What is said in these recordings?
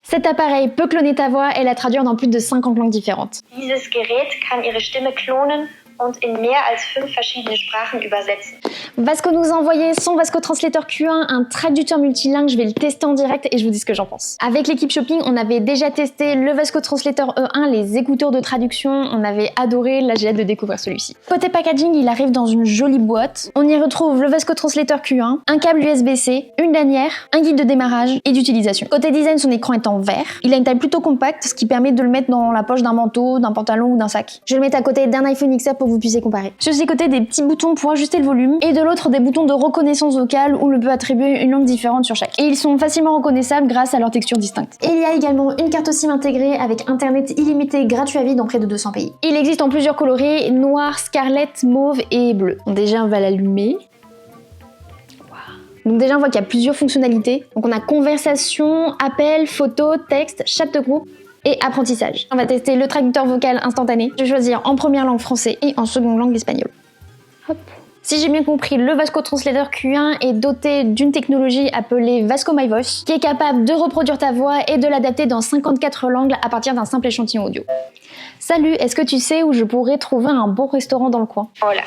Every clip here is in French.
Cet appareil peut cloner ta voix et la traduire dans plus de 50 langues différentes. Dieses Gerät kann Ihre Stimme klonen und in mehr als 5 verschiedene Sprachen übersetzen. Vasco nous a envoyé son Vasco Translator Q1, un traducteur multilingue. Je vais le tester en direct et je vous dis ce que j'en pense. Avec l'équipe Shopping, on avait déjà testé le Vasco Translator E1, les écouteurs de traduction. On avait adoré, là j'ai hâte de découvrir celui-ci. Côté packaging, il arrive dans une jolie boîte. On y retrouve le Vasco Translator Q1, un câble USB-C, une lanière, un guide de démarrage et d'utilisation. Côté design, son écran est en verre. Il a une taille plutôt compacte, ce qui permet de le mettre dans la poche d'un manteau, d'un pantalon ou d'un sac. Je vais le mettre à côté d'un iPhone XR pour que vous puissiez comparer. Sur ces côtés, des petits boutons pour ajuster le volume et de l'autre des boutons de reconnaissance vocale où l'on peut attribuer une langue différente sur chaque. Et ils sont facilement reconnaissables grâce à leur texture distincte. Et il y a également une carte SIM intégrée avec internet illimité gratuit à vie dans près de 200 pays. Il existe en plusieurs coloris, noir, scarlet, mauve et bleu. Donc déjà on va l'allumer. Donc déjà on voit qu'il y a plusieurs fonctionnalités. Donc on a conversation, appel, photo, texte, chat de groupe et apprentissage. On va tester le traducteur vocal instantané. Je vais choisir en première langue français et en seconde langue l'espagnol. Hop. Si j'ai bien compris, le Vasco Translator Q1 est doté d'une technologie appelée Vasco My Voice, qui est capable de reproduire ta voix et de l'adapter dans 54 langues à partir d'un simple échantillon audio. Salut, est-ce que tu sais où je pourrais trouver un bon restaurant dans le coin? Hola.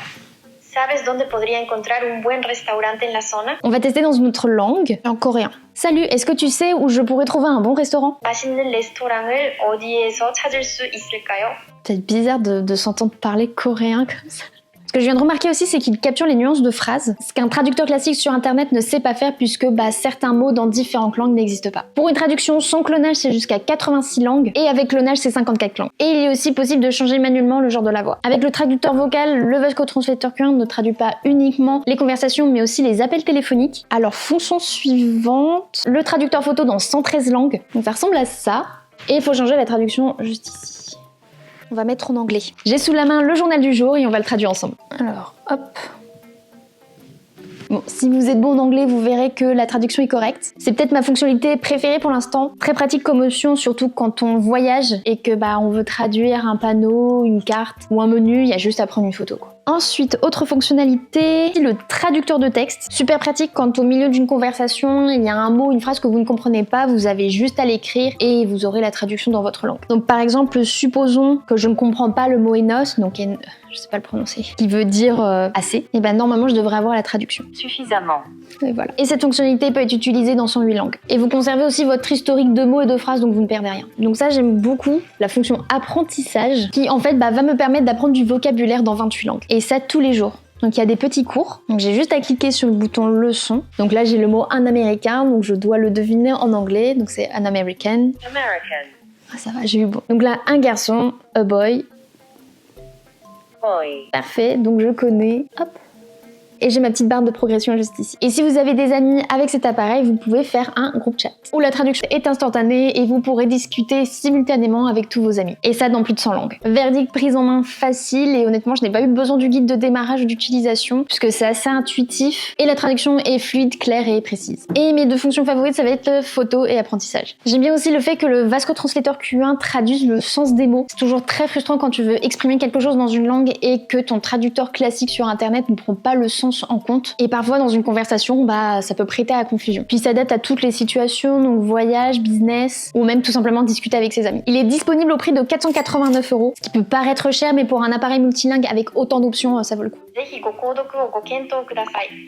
¿Sabes dónde podría encontrar un buen restaurante en la zona? On va tester dans une autre langue, en coréen. Salut, est-ce que tu sais où je pourrais trouver un bon restaurant? 맛있는 레스토랑을 어디에서 찾을 수 있을까요? C'est bizarre de s'entendre parler coréen comme ça. Ce que je viens de remarquer aussi, c'est qu'il capture les nuances de phrases, ce qu'un traducteur classique sur internet ne sait pas faire puisque certains mots dans différentes langues n'existent pas. Pour une traduction sans clonage, c'est jusqu'à 86 langues et avec clonage, c'est 54 langues. Et il est aussi possible de changer manuellement le genre de la voix. Avec le traducteur vocal, le Vasco Translator Q1 ne traduit pas uniquement les conversations mais aussi les appels téléphoniques. Alors fonction suivante, le traducteur photo dans 113 langues. Donc ça ressemble à ça. Et il faut changer la traduction juste ici. On va mettre en anglais. J'ai sous la main le journal du jour et on va le traduire ensemble. Alors, hop. Bon, si vous êtes bon en anglais, vous verrez que la traduction est correcte. C'est peut-être ma fonctionnalité préférée pour l'instant. Très pratique comme option, surtout quand on voyage et que on veut traduire un panneau, une carte ou un menu, il y a juste à prendre une photo, quoi. Ensuite, autre fonctionnalité, le traducteur de texte. Super pratique quand au milieu d'une conversation, il y a un mot, une phrase que vous ne comprenez pas, vous avez juste à l'écrire et vous aurez la traduction dans votre langue. Donc par exemple, supposons que je ne comprends pas le mot enos, donc je sais pas le prononcer, qui veut dire assez, et normalement je devrais avoir la traduction. Suffisamment. Et voilà. Et cette fonctionnalité peut être utilisée dans 108 langues. Et vous conservez aussi votre historique de mots et de phrases, donc vous ne perdez rien. Donc ça, j'aime beaucoup la fonction apprentissage, qui en fait va me permettre d'apprendre du vocabulaire dans 28 langues. Et ça tous les jours. Donc il y a des petits cours. Donc j'ai juste à cliquer sur le bouton leçon. Donc là j'ai le mot un américain, donc je dois le deviner en anglais. Donc c'est an American. American. Ah ça va, j'ai eu bon. Donc là un garçon, a boy. Boy. Parfait, donc je connais. Hop. Et j'ai ma petite barre de progression juste ici. Et si vous avez des amis avec cet appareil, vous pouvez faire un groupe chat où la traduction est instantanée et vous pourrez discuter simultanément avec tous vos amis. Et ça dans plus de 100 langues. Verdict, prise en main facile et honnêtement, je n'ai pas eu besoin du guide de démarrage ou d'utilisation puisque c'est assez intuitif et la traduction est fluide, claire et précise. Et mes deux fonctions favorites, ça va être photo et apprentissage. J'aime bien aussi le fait que le Vasco Translator Q1 traduise le sens des mots. C'est toujours très frustrant quand tu veux exprimer quelque chose dans une langue et que ton traducteur classique sur internet ne prend pas le sens en compte. Et parfois dans une conversation, ça peut prêter à la confusion. Puis il s'adapte à toutes les situations, donc voyage, business, ou même tout simplement discuter avec ses amis. Il est disponible au prix de 489 €, ce qui peut paraître cher, mais pour un appareil multilingue avec autant d'options, ça vaut le coup. ぜひご購読をご検討ください。